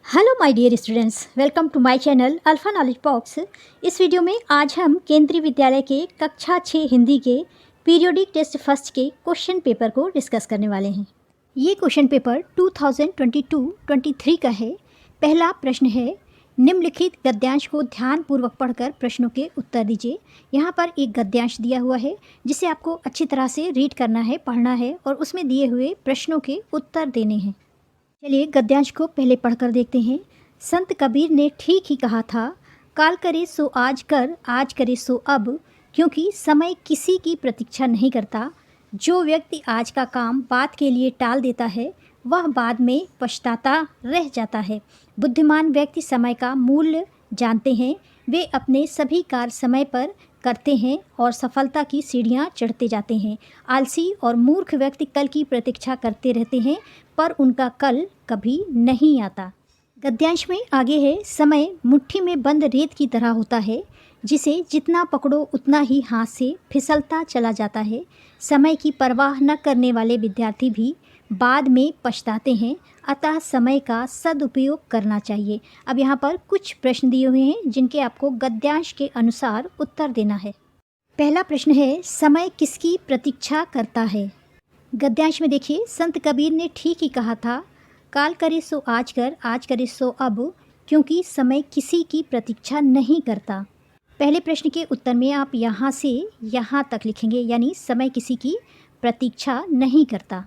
Hello my dear students, welcome to my channel alpha knowledge box. इस video में आज हम केंद्रीय विद्यालय के कक्षा 6 हिंदी के पीरियोडिक टेस्ट फर्स्ट के क्वेश्चन पेपर को डिस्कस करने वाले हैं। ये क्वेश्चन पेपर 2022-23 का है। पहला प्रश्न है, निम्नलिखित गद्यांश को ध्यानपूर्वक पढ़कर प्रश्नों के उत्तर दीजिए। यहाँ पर एक गद्यांश दिया हुआ है जिसे आपको अच्छी तरह से रीड करना है, पढ़ना है और उसमें दिए हुए प्रश्नों के उत्तर देने हैं। चलिए गद्यांश को पहले पढ़कर देखते हैं। संत कबीर ने ठीक ही कहा था, काल करे सो आज कर, आज करे सो अब, क्योंकि समय किसी की प्रतीक्षा नहीं करता। जो व्यक्ति आज का काम बाद के लिए टाल देता है वह बाद में पछताता रह जाता है। बुद्धिमान व्यक्ति समय का मूल्य जानते हैं, वे अपने सभी कार्य समय पर करते हैं और सफलता की सीढ़ियां चढ़ते जाते हैं। आलसी और मूर्ख व्यक्ति कल की प्रतीक्षा करते रहते हैं पर उनका कल कभी नहीं आता। गद्यांश में आगे है, समय मुट्ठी में बंद रेत की तरह होता है, जिसे जितना पकड़ो उतना ही हाथ से फिसलता चला जाता है। समय की परवाह न करने वाले विद्यार्थी भी बाद में पछताते हैं, अतः समय का सदुपयोग करना चाहिए। अब यहाँ पर कुछ प्रश्न दिए हुए हैं जिनके आपको गद्यांश के अनुसार उत्तर देना है। पहला प्रश्न है, समय किसकी प्रतीक्षा करता है? गद्यांश में देखिए, संत कबीर ने ठीक ही कहा था, काल करे सो आज कर, आज करे सो अब, क्योंकि समय किसी की प्रतीक्षा नहीं करता। पहले प्रश्न के उत्तर में आप यहाँ से यहाँ तक लिखेंगे, यानी समय किसी की प्रतीक्षा नहीं करता।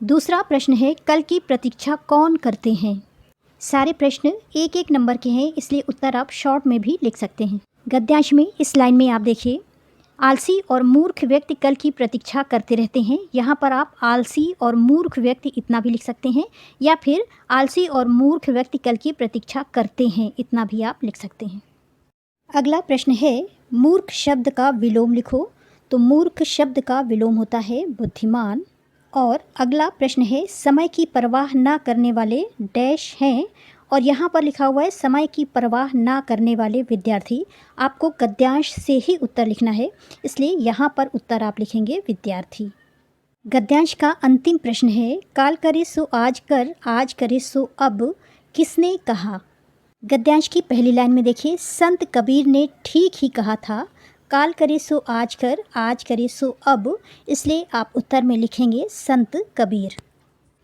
दूसरा प्रश्न है, कल की प्रतीक्षा कौन करते हैं? सारे प्रश्न एक एक नंबर के हैं, इसलिए उत्तर आप शॉर्ट में भी लिख सकते हैं। गद्यांश में इस लाइन में आप देखिए, आलसी और मूर्ख व्यक्ति कल की प्रतीक्षा करते रहते हैं। यहाँ पर आप आलसी और मूर्ख व्यक्ति इतना भी लिख सकते हैं, या फिर आलसी और मूर्ख व्यक्ति कल की प्रतीक्षा करते हैं इतना भी आप लिख सकते हैं। अगला प्रश्न है, मूर्ख शब्द का विलोम लिखो। तो मूर्ख शब्द का विलोम होता है बुद्धिमान। और अगला प्रश्न है, समय की परवाह ना करने वाले डैश हैं, और यहाँ पर लिखा हुआ है समय की परवाह ना करने वाले विद्यार्थी। आपको गद्यांश से ही उत्तर लिखना है, इसलिए यहाँ पर उत्तर आप लिखेंगे विद्यार्थी। गद्यांश का अंतिम प्रश्न है, काल करे सो आज कर, आज करे सो अब, किसने कहा? गद्यांश की पहली लाइन में देखिए, संत कबीर ने ठीक ही कहा था, काल करे सो आज कर, आज करे सो अब, इसलिए आप उत्तर में लिखेंगे संत कबीर।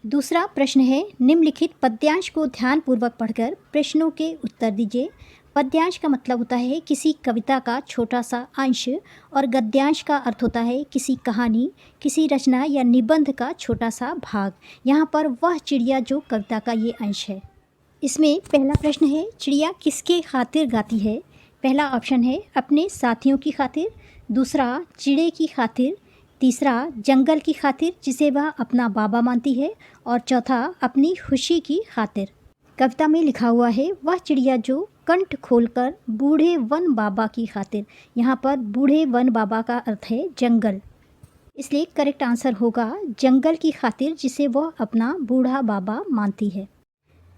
दूसरा प्रश्न है, निम्नलिखित पद्यांश को ध्यानपूर्वक पढ़कर प्रश्नों के उत्तर दीजिए। पद्यांश का मतलब होता है किसी कविता का छोटा सा अंश, और गद्यांश का अर्थ होता है किसी कहानी, किसी रचना या निबंध का छोटा सा भाग। यहाँ पर वह चिड़िया जो कविता का ये अंश है। इसमें पहला प्रश्न है, चिड़िया किसके खातिर गाती है? पहला ऑप्शन है अपने साथियों की खातिर, दूसरा चिड़े की खातिर, तीसरा जंगल की खातिर जिसे वह अपना बाबा मानती है, और चौथा अपनी खुशी की खातिर। कविता में लिखा हुआ है, वह चिड़िया जो कंठ खोलकर बूढ़े वन बाबा की खातिर। यहाँ पर बूढ़े वन बाबा का अर्थ है जंगल, इसलिए करेक्ट आंसर होगा जंगल की खातिर जिसे वह अपना बूढ़ा बाबा मानती है।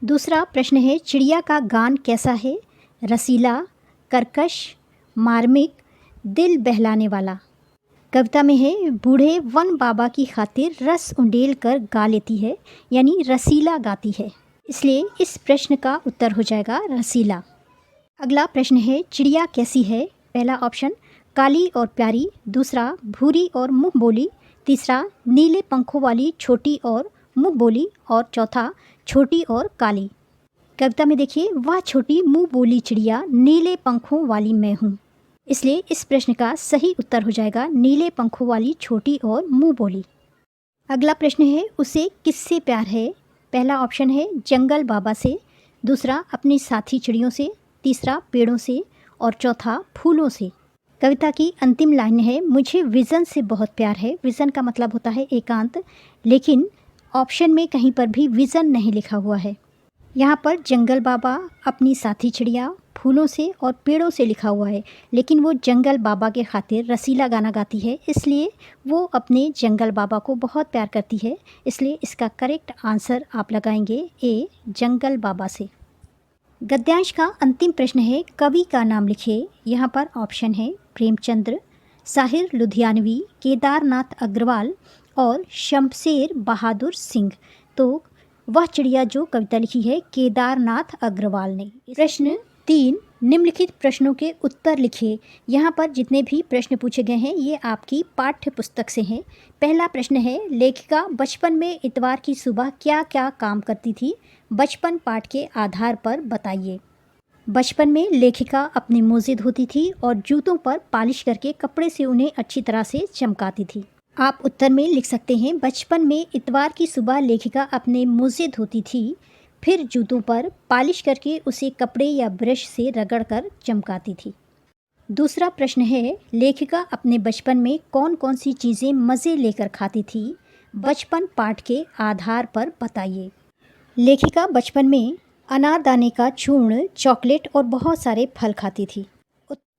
दूसरा प्रश्न है, चिड़िया का गान कैसा है? रसीला, कर्कश, मार्मिक, दिल बहलाने वाला। कविता में है, बूढ़े वन बाबा की खातिर रस उंडेल कर गा लेती है, यानी रसीला गाती है, इसलिए इस प्रश्न का उत्तर हो जाएगा रसीला। अगला प्रश्न है, चिड़िया कैसी है? पहला ऑप्शन काली और प्यारी, दूसरा भूरी और मुँह बोली, तीसरा नीले पंखों वाली छोटी और मुँह बोली, और चौथा छोटी और काली। कविता में देखिए, वह छोटी मुँह बोली चिड़िया नीले पंखों वाली मैं हूँ, इसलिए इस प्रश्न का सही उत्तर हो जाएगा नीले पंखों वाली छोटी और मुँह बोली। अगला प्रश्न है, उसे किससे प्यार है? पहला ऑप्शन है जंगल बाबा से, दूसरा अपनी साथी चिड़ियों से, तीसरा पेड़ों से, और चौथा फूलों से। कविता की अंतिम लाइन है, मुझे विज़न से बहुत प्यार है। विज़न का मतलब होता है एकांत, लेकिन ऑप्शन में कहीं पर भी विज़न नहीं लिखा हुआ है। यहाँ पर जंगल बाबा, अपनी साथी चिड़िया, फूलों से और पेड़ों से लिखा हुआ है, लेकिन वो जंगल बाबा के खातिर रसीला गाना गाती है, इसलिए वो अपने जंगल बाबा को बहुत प्यार करती है, इसलिए इसका करेक्ट आंसर आप लगाएंगे ए, जंगल बाबा से। गद्यांश का अंतिम प्रश्न है, कवि का नाम लिखिए। यहाँ पर ऑप्शन है प्रेमचंद्र, साहिर लुधियानवी, केदारनाथ अग्रवाल और शमशेर बहादुर सिंह। तो वह चिड़िया जो कविता लिखी है केदारनाथ अग्रवाल ने। प्रश्न 3, निम्नलिखित प्रश्नों के उत्तर लिखिए। यहाँ पर जितने भी प्रश्न पूछे गए हैं ये आपकी पाठ्य पुस्तक से हैं। पहला प्रश्न है, लेखिका बचपन में इतवार की सुबह क्या क्या काम करती थी? बचपन पाठ के आधार पर बताइए। बचपन में लेखिका अपनी मोज़े धोती थी और जूतों पर पॉलिश करके कपड़े से उन्हें अच्छी तरह से चमकाती थी। आप उत्तर में लिख सकते हैं, बचपन में इतवार की सुबह लेखिका अपने मोज़े धोती थी, फिर जूतों पर पॉलिश करके उसे कपड़े या ब्रश से रगड़कर चमकाती थी। दूसरा प्रश्न है, लेखिका अपने बचपन में कौन कौन सी चीज़ें मज़े लेकर खाती थी? बचपन पाठ के आधार पर बताइए। लेखिका बचपन में अनारदाने का चूर्ण, चॉकलेट और बहुत सारे फल खाती थी।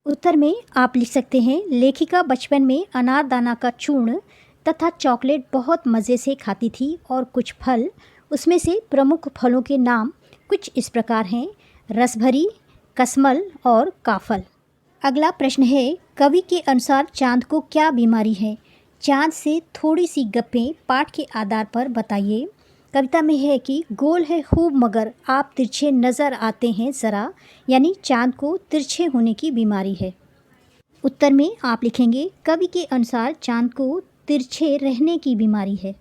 उत्तर में आप लिख सकते हैं, लेखिका बचपन में अनारदाना का चूर्ण तथा चॉकलेट बहुत मज़े से खाती थी और कुछ फल, उसमें से प्रमुख फलों के नाम कुछ इस प्रकार हैं, रसभरी, कसमल और काफल। अगला प्रश्न है, कवि के अनुसार चांद को क्या बीमारी है? चांद से थोड़ी सी गप्पें पाठ के आधार पर बताइए। कविता में है कि गोल है खूब मगर आप तिरछे नज़र आते हैं ज़रा, यानी चांद को तिरछे होने की बीमारी है। उत्तर में आप लिखेंगे, कवि के अनुसार चांद को तिरछे रहने की बीमारी है।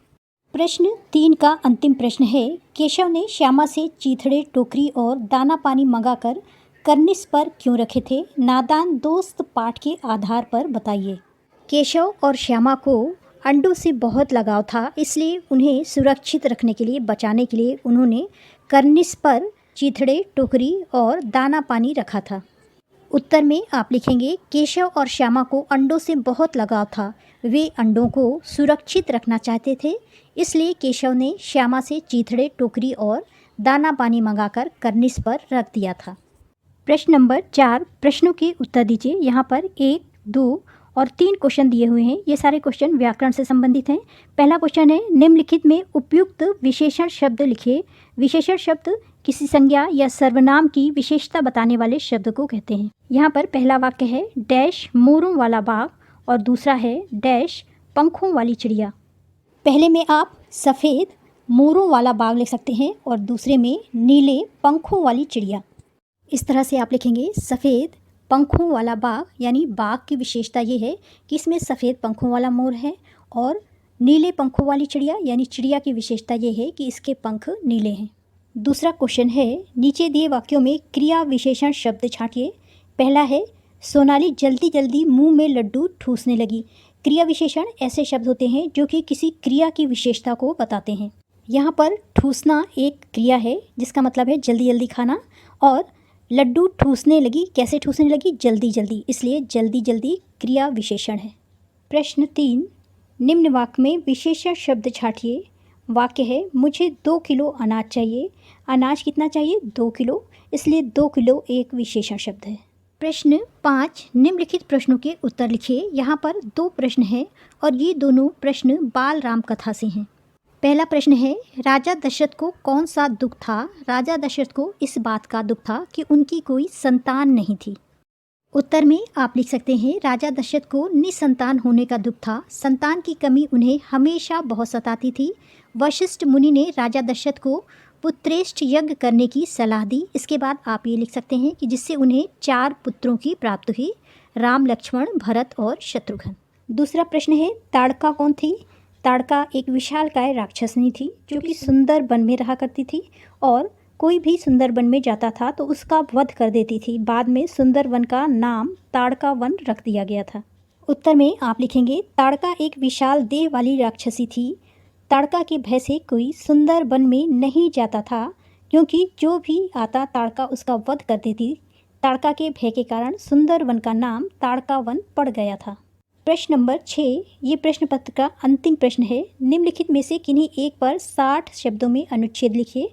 प्रश्न 3 का अंतिम प्रश्न है, केशव ने श्यामा से चीथड़े, टोकरी और दाना पानी मंगाकर करनिस पर क्यों रखे थे? नादान दोस्त पाठ के आधार पर बताइए। केशव और श्यामा को अंडों से बहुत लगाव था, इसलिए उन्हें सुरक्षित रखने के लिए, बचाने के लिए उन्होंने करनिस पर चीथड़े, टोकरी और दाना पानी रखा था। उत्तर में आप लिखेंगे, केशव और श्यामा को अंडों से बहुत लगाव था, वे अंडों को सुरक्षित रखना चाहते थे, इसलिए केशव ने श्यामा से चीथड़े, टोकरी और दाना पानी मंगाकर करनिस पर रख दिया था। प्रश्न नंबर 4, प्रश्नों के उत्तर दीजिए। यहाँ पर 1, 2 और 3 क्वेश्चन दिए हुए हैं। ये सारे क्वेश्चन व्याकरण से संबंधित हैं। पहला क्वेश्चन है, निम्नलिखित में उपयुक्त विशेषण शब्द लिखिए। विशेषण शब्द किसी संज्ञा या सर्वनाम की विशेषता बताने वाले शब्द को कहते हैं। यहाँ पर पहला वाक्य है, डैश मोरों वाला बाग, और दूसरा है डैश पंखों वाली चिड़िया। पहले में आप सफ़ेद मोरों वाला बाग लिख सकते हैं और दूसरे में नीले पंखों वाली चिड़िया। इस तरह से आप लिखेंगे, सफ़ेद पंखों वाला बाग, यानी बाग की विशेषता ये है कि इसमें सफ़ेद पंखों वाला मोर है, और नीले पंखों वाली चिड़िया, यानी चिड़िया की विशेषता ये है कि इसके पंख नीले हैं। दूसरा क्वेश्चन है, नीचे दिए वाक्यों में क्रिया विशेषण शब्द छांटिए। पहला है, सोनाली जल्दी जल्दी मुंह में लड्डू ठूसने लगी। क्रिया विशेषण ऐसे शब्द होते हैं जो कि किसी क्रिया की विशेषता को बताते हैं। यहाँ पर ठूसना एक क्रिया है जिसका मतलब है जल्दी जल्दी खाना, और लड्डू ठूसने लगी, कैसे ठूसने लगी? जल्दी जल्दी, इसलिए जल्दी जल्दी क्रिया विशेषण है। प्रश्न 3, निम्न वाक्य में विशेषण शब्द छांटिए। वाक्य है, मुझे 2 किलो अनाज चाहिए। अनाज कितना चाहिए? 2 किलो, इसलिए 2 किलो एक विशेषण शब्द है। प्रश्न 5, निम्नलिखित प्रश्नों के उत्तर लिखिए। यहाँ पर 2 प्रश्न हैं और ये दोनों प्रश्न बाल राम कथा से हैं। पहला प्रश्न है, राजा दशरथ को कौन सा दुख था? राजा दशरथ को इस बात का दुख था कि उनकी कोई संतान नहीं थी। उत्तर में आप लिख सकते हैं, राजा दशरथ को निसंतान होने का दुख था। संतान की कमी उन्हें हमेशा बहुत सताती थी। वशिष्ठ मुनि ने राजा दशरथ को पुत्रेष्ठ यज्ञ करने की सलाह दी। इसके बाद आप ये लिख सकते हैं कि जिससे उन्हें 4 पुत्रों की प्राप्ति हुई, राम, लक्ष्मण, भरत और शत्रुघ्न। दूसरा प्रश्न है, ताड़का कौन थी? ताड़का एक विशालकाय राक्षसनी थी जो कि सुंदर वन में रहा करती थी, और कोई भी सुंदर वन में जाता था तो उसका वध कर देती थी। बाद में सुंदर वन का नाम ताड़का वन रख दिया गया था। उत्तर में आप लिखेंगे, ताड़का एक विशाल देह वाली राक्षसी थी। ताड़का के भय से कोई सुंदर वन में नहीं जाता था, क्योंकि जो भी आता ताड़का उसका वध कर देती। ताड़का के भय के कारण सुंदर वन का नाम ताड़का वन पड़ गया था। प्रश्न नंबर 6, ये प्रश्न पत्र का अंतिम प्रश्न है। निम्नलिखित में से किन्हीं एक पर 60 शब्दों में अनुच्छेद लिखिए।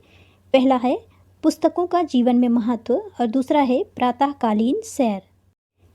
पहला है, पुस्तकों का जीवन में महत्व, और दूसरा है, प्रातःकालीन सैर।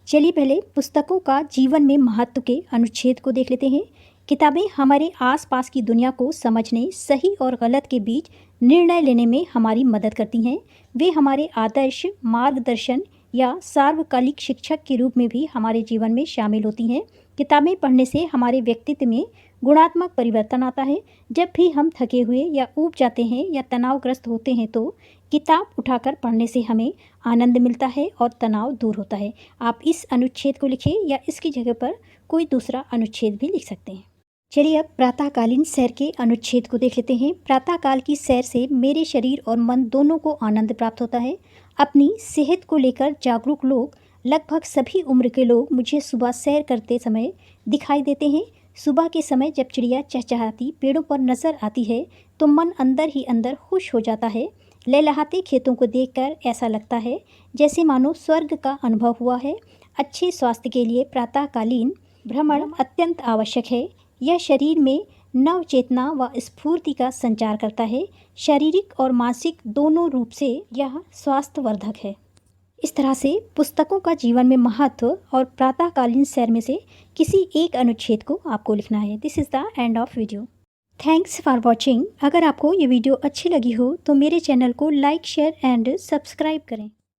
चलिए पहले पुस्तकों का जीवन में महत्व के अनुच्छेद को देख लेते हैं। किताबें हमारे आसपास की दुनिया को समझने, सही और गलत के बीच निर्णय लेने में हमारी मदद करती हैं। वे हमारे आदर्श, मार्गदर्शन या सार्वकालिक शिक्षक के रूप में भी हमारे जीवन में शामिल होती हैं। किताबें पढ़ने से हमारे व्यक्तित्व में गुणात्मक परिवर्तन आता है। जब भी हम थके हुए या ऊब जाते हैं या तनावग्रस्त होते हैं तो किताब उठाकर पढ़ने से हमें आनंद मिलता है और तनाव दूर होता है। आप इस अनुच्छेद को लिखें या इसकी जगह पर कोई दूसरा अनुच्छेद भी लिख सकते हैं। चलिए अब प्रातःकालीन सैर के अनुच्छेद को देख लेते हैं। प्रातःकाल की सैर से मेरे शरीर और मन दोनों को आनंद प्राप्त होता है। अपनी सेहत को लेकर जागरूक लोग, लगभग सभी उम्र के लोग मुझे सुबह सैर करते समय दिखाई देते हैं। सुबह के समय जब चिड़िया चहचहाती पेड़ों पर नज़र आती है तो मन अंदर ही अंदर खुश हो जाता है। लहलहाते खेतों को देखकर ऐसा लगता है जैसे मानो स्वर्ग का अनुभव हुआ है। अच्छे स्वास्थ्य के लिए प्रातःकालीन भ्रमण अत्यंत आवश्यक है। यह शरीर में नव चेतना व स्फूर्ति का संचार करता है। शारीरिक और मानसिक दोनों रूप से यह स्वास्थ्यवर्धक है। इस तरह से पुस्तकों का जीवन में महत्व और प्रातःकालीन सैर में से किसी एक अनुच्छेद को आपको लिखना है। This is the end of video. Thanks for watching. अगर आपको ये वीडियो अच्छी लगी हो तो मेरे चैनल को लाइक, शेयर एंड सब्सक्राइब करें।